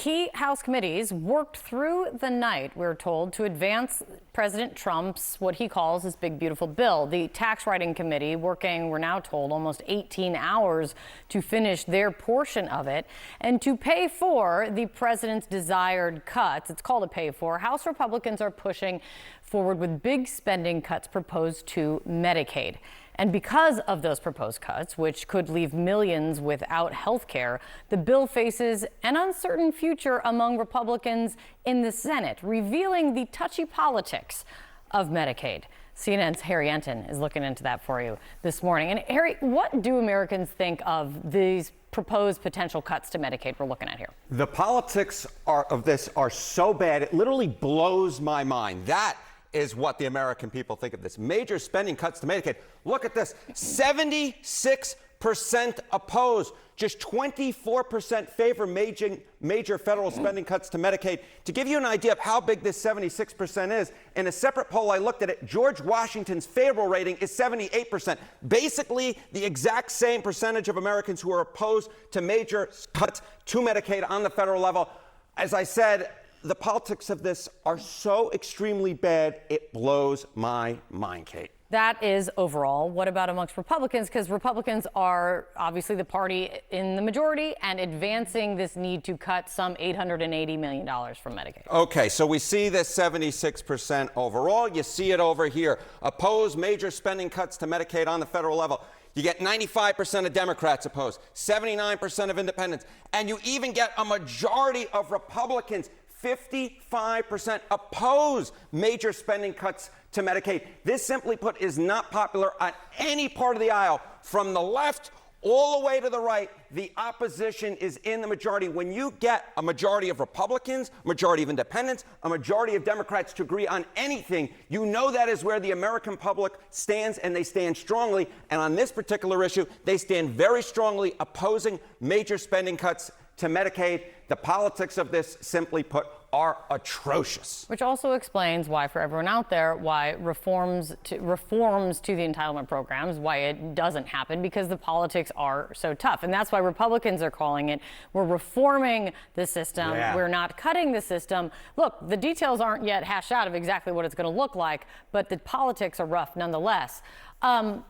key House committees worked through the night, we're told, to advance President Trump's, what he calls his big, beautiful bill. The tax writing committee working, we're now told, almost 18 hours to finish their portion of it and to pay for the president's desired cuts. It's called a pay for. House Republicans are pushing forward with big spending cuts proposed to Medicaid. And because of those proposed cuts, which could leave millions without health care, the bill faces an uncertain future among Republicans in the Senate, revealing the touchy politics of Medicaid. CNN's Harry Enten is looking into that for you this morning. And Harry, what do Americans think of these proposed potential cuts to Medicaid we're looking at here? The politics of this are so bad, it literally blows my mind. That is what the American people think of this. Major spending cuts to Medicaid. Look at this, 76% opposed, just 24% favor major federal spending cuts to Medicaid. To give you an idea of how big this 76% is, in a separate poll I looked at it, George Washington's favorable rating is 78%. Basically, the exact same percentage of Americans who are opposed to major cuts to Medicaid on the federal level. As I said, the politics of this are so extremely bad, it blows my mind, Kate. That is overall. What about amongst Republicans? Because Republicans are obviously the party in the majority and advancing this need to cut some $880 million from Medicaid. Okay, so we see this 76% overall. You see it over here. Oppose major spending cuts to Medicaid on the federal level. You get 95% of Democrats opposed, 79% of independents, and you even get a majority of Republicans, 55% oppose major spending cuts to Medicaid. This, simply put, is not popular on any part of the aisle. From the left all the way to the right, the opposition is in the majority. When you get a majority of Republicans, a majority of independents, a majority of Democrats to agree on anything, you know that is where the American public stands, and they stand strongly. And on this particular issue, they stand very strongly opposing major spending cuts to Medicaid. The politics of this, simply put, are atrocious. Which also explains why, for everyone out there, why reforms to the entitlement programs, why it doesn't happen, because the politics are so tough. And that's why Republicans are calling it, we're reforming the system, we're not cutting the system. Look, the details aren't yet hashed out of exactly what it's going to look like, but the politics are rough nonetheless. Is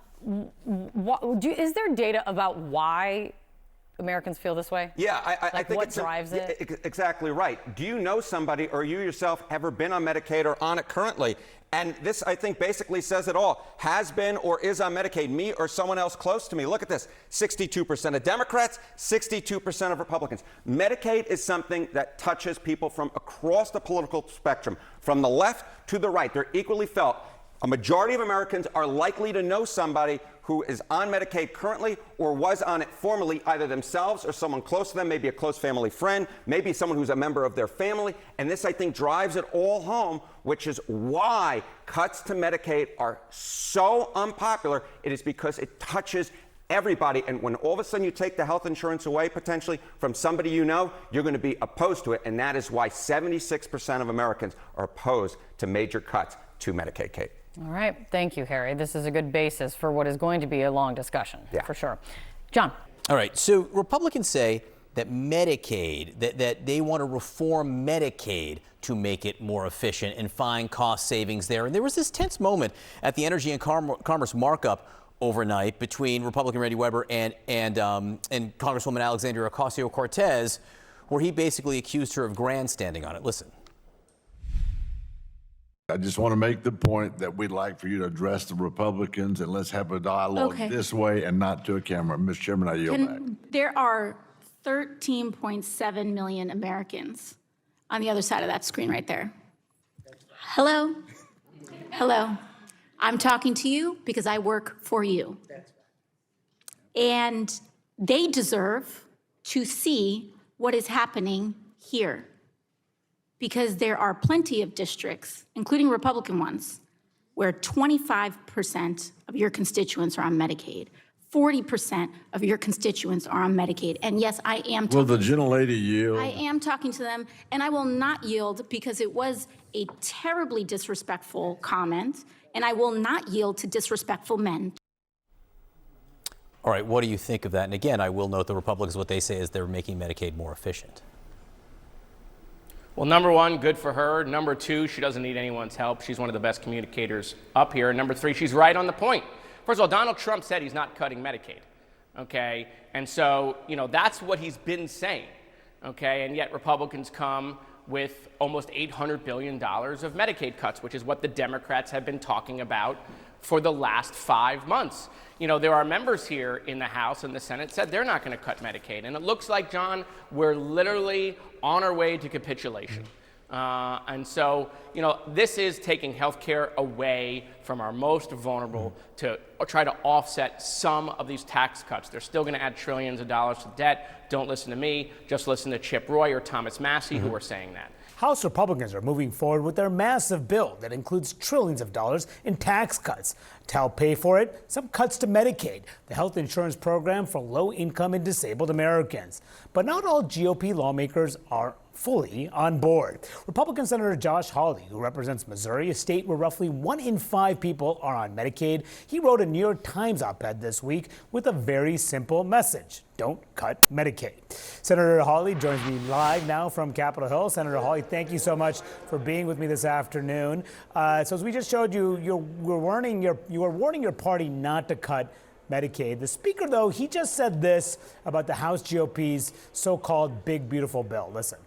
there data about why Americans feel this way? Yeah, I think what drives it? Exactly right. Do you know somebody, or you yourself ever been on Medicaid or on it currently? And this, I think, basically says it all. Has been or is on Medicaid, me or someone else close to me. Look at this, 62% of Democrats, 62% of Republicans. Medicaid is something that touches people from across the political spectrum, from the left to the right. They're equally felt. A majority of Americans are likely to know somebody who is on Medicaid currently or was on it formerly, either themselves or someone close to them, maybe a close family friend, maybe someone who's a member of their family. And this, I think, drives it all home, which is why cuts to Medicaid are so unpopular. It is because it touches everybody. And when all of a sudden you take the health insurance away potentially from somebody you know, you're going to be opposed to it. And that is why 76% of Americans are opposed to major cuts to Medicaid, Kate. All right. Thank you, Harry. This is a good basis for what is going to be a long discussion, for sure. John. All right. So Republicans say that Medicaid, that they want to reform Medicaid to make it more efficient and find cost savings there. And there was this tense moment at the Energy and Commerce markup overnight between Republican Randy Weber and Congresswoman Alexandria Ocasio-Cortez, where he basically accused her of grandstanding on it. Listen. I just want to make the point that we'd like for you to address the Republicans, and let's have a dialogue this way and not to a camera. Mr. Chairman, I yield back. There are 13.7 million Americans on the other side of that screen right there. Hello? Hello. I'm talking to you because I work for you. And they deserve to see what is happening here. Because there are plenty of districts, including Republican ones, where 25% of your constituents are on Medicaid, 40% of your constituents are on Medicaid. And yes, I am talking. Will the gentlelady yield? I am talking to them, and I will not yield because it was a terribly disrespectful comment, and I will not yield to disrespectful men. All right, what do you think of that? And again, I will note the Republicans, what they say is they're making Medicaid more efficient. Well, number one, good for her. Number two, she doesn't need anyone's help. She's one of the best communicators up here. And number three, she's right on the point. First of all, Donald Trump said he's not cutting Medicaid, okay? And so, that's what he's been saying, okay? And yet Republicans come with almost $800 billion of Medicaid cuts, which is what the Democrats have been talking about for the last 5 months. There are members here in the House and the Senate said they're not going to cut Medicaid. And it looks like, John, we're literally on our way to capitulation. And so, this is taking health care away from our most vulnerable to try to offset some of these tax cuts. They're still going to add trillions of dollars to debt. Don't listen to me. Just listen to Chip Roy or Thomas Massie, who are saying that. House Republicans are moving forward with their massive bill that includes trillions of dollars in tax cuts. To help pay for it, some cuts to Medicaid, the health insurance program for low-income and disabled Americans. But not all GOP lawmakers are fully on board. Republican Senator Josh Hawley, who represents Missouri, a state where roughly 1 in 5 people are on Medicaid, he wrote a New York Times op-ed this week with a very simple message: don't cut Medicaid. Senator Hawley joins me live now from Capitol Hill. Senator Hawley, thank you so much for being with me this afternoon. So as we just showed you, you were warning your party not to cut Medicaid. The speaker, though, he just said this about the House GOP's so-called big, beautiful bill. Listen.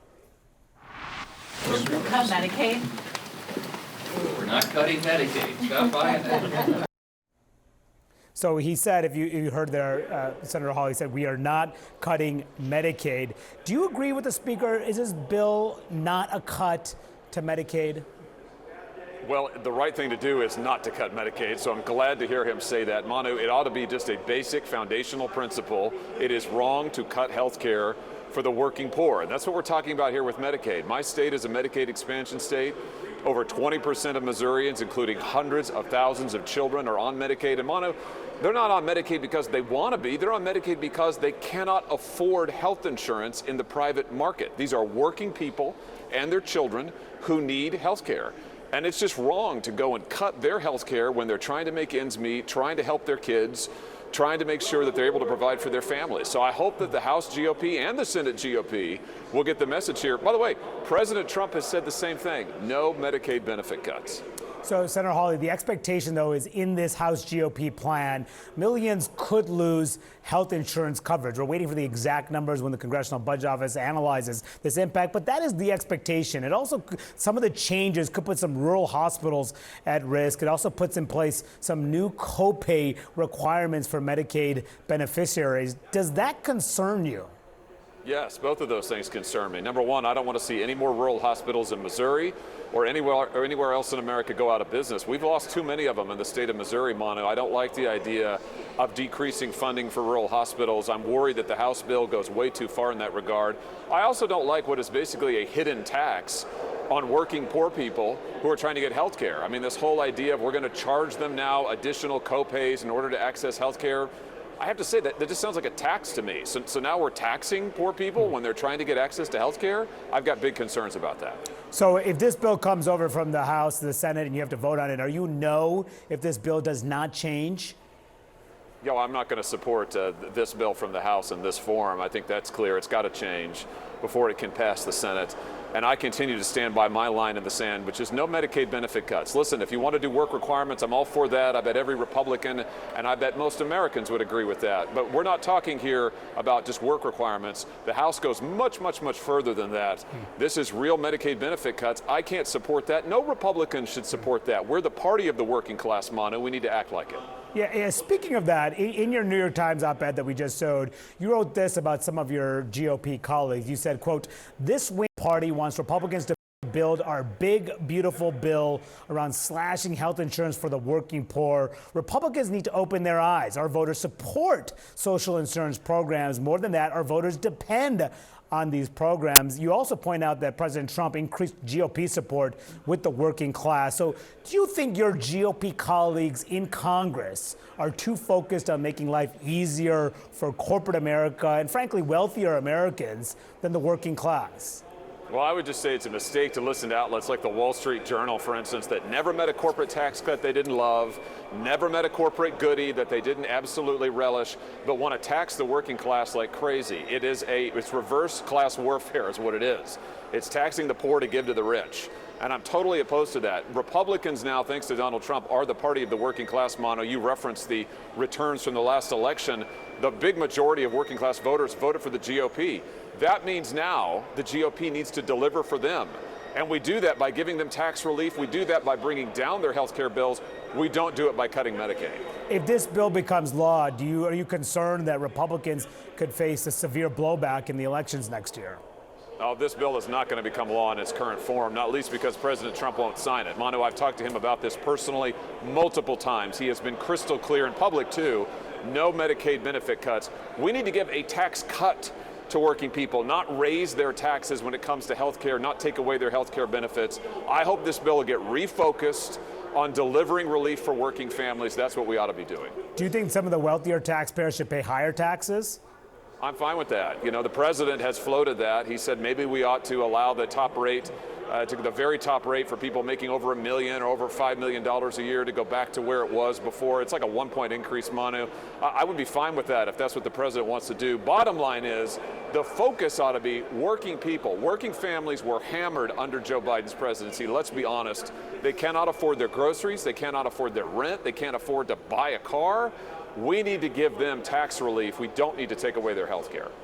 We're going to cut Medicaid. We're not cutting Medicaid. Stop buying that. So he said, if you heard there, Senator Hawley said, we are not cutting Medicaid. Do you agree with the speaker? Is this bill not a cut to Medicaid? Well, the right thing to do is not to cut Medicaid, so I'm glad to hear him say that. Manu, it ought to be just a basic foundational principle. It is wrong to cut health care for the working poor, and that's what we're talking about here with Medicaid. My state is a Medicaid expansion state. Over 20% of Missourians, including hundreds of thousands of children, are on Medicaid. And Manu, they're not on Medicaid because they want to be. They're on Medicaid because they cannot afford health insurance in the private market. These are working people and their children who need health care. And it's just wrong to go and cut their health care when they're trying to make ends meet, trying to help their kids, trying to make sure that they're able to provide for their families. So I hope that the House GOP and the Senate GOP will get the message here. By the way, President Trump has said the same thing: no Medicaid benefit cuts. So, Senator Hawley, the expectation, though, is in this House GOP plan, millions could lose health insurance coverage. We're waiting for the exact numbers when the Congressional Budget Office analyzes this impact, but that is the expectation. It also, some of the changes could put some rural hospitals at risk. It also puts in place some new copay requirements for Medicaid beneficiaries. Does that concern you? Yes, both of those things concern me. Number one, I don't want to see any more rural hospitals in Missouri or anywhere else in America go out of business. We've lost too many of them in the state of Missouri, Manu. I don't like the idea of decreasing funding for rural hospitals. I'm worried that the House bill goes way too far in that regard. I also don't like what is basically a hidden tax on working poor people who are trying to get health care. I mean, this whole idea of we're going to charge them now additional copays in order to access health care. I have to say that just sounds like a tax to me. So now we're taxing poor people when they're trying to get access to health care? I've got big concerns about that. So if this bill comes over from the House to the Senate and you have to vote on it, are you no if this bill does not change? I'm not going to support this bill from the House in this form. I think that's clear. It's got to change before it can pass the Senate. And I continue to stand by my line in the sand, which is no Medicaid benefit cuts. Listen, if you want to do work requirements, I'm all for that. I bet every Republican and I bet most Americans would agree with that. But we're not talking here about just work requirements. The House goes much, much, much further than that. This is real Medicaid benefit cuts. I can't support that. No Republican should support that. We're the party of the working class, Manu. We need to act like it. Yeah, speaking of that, in your New York Times op-ed that we just showed, you wrote this about some of your GOP colleagues. You said, quote, "This wing party wants Republicans to build our big, beautiful bill around slashing health insurance for the working poor. Republicans need to open their eyes. Our voters support social insurance programs. More than that, our voters depend on these programs." You also point out that President Trump increased GOP support with the working class. So do you think your GOP colleagues in Congress are too focused on making life easier for corporate America and, frankly, wealthier Americans than the working class? Well, I would just say it's a mistake to listen to outlets like the Wall Street Journal, for instance, that never met a corporate tax cut they didn't love, never met a corporate goodie that they didn't absolutely relish, but want to tax the working class like crazy. It's reverse class warfare is what it is. It's taxing the poor to give to the rich. And I'm totally opposed to that. Republicans now, thanks to Donald Trump, are the party of the working class. Mano, you referenced the returns from the last election. The big majority of working class voters voted for the GOP. That means now the GOP needs to deliver for them. And we do that by giving them tax relief. We do that by bringing down their health care bills. We don't do it by cutting Medicaid. If this bill becomes law, are you concerned that Republicans could face a severe blowback in the elections next year? Oh, this bill is not going to become law in its current form, not least because President Trump won't sign it. Manu, I've talked to him about this personally multiple times. He has been crystal clear in public, too. No Medicaid benefit cuts. We need to give a tax cut to working people, not raise their taxes when it comes to health care, not take away their health care benefits. I hope this bill will get refocused on delivering relief for working families. That's what we ought to be doing. Do you think some of the wealthier taxpayers should pay higher taxes? I'm fine with that. You know, the president has floated that. He said maybe we ought to allow the top rate, to the very top rate for people making over $1 million or over $5 million a year to go back to where it was before. It's like a 1-point increase, Manu. I would be fine with that if that's what the president wants to do. Bottom line is the focus ought to be working people. Working families were hammered under Joe Biden's presidency. Let's be honest. They cannot afford their groceries. They cannot afford their rent. They can't afford to buy a car. We need to give them tax relief. We don't need to take away their health care.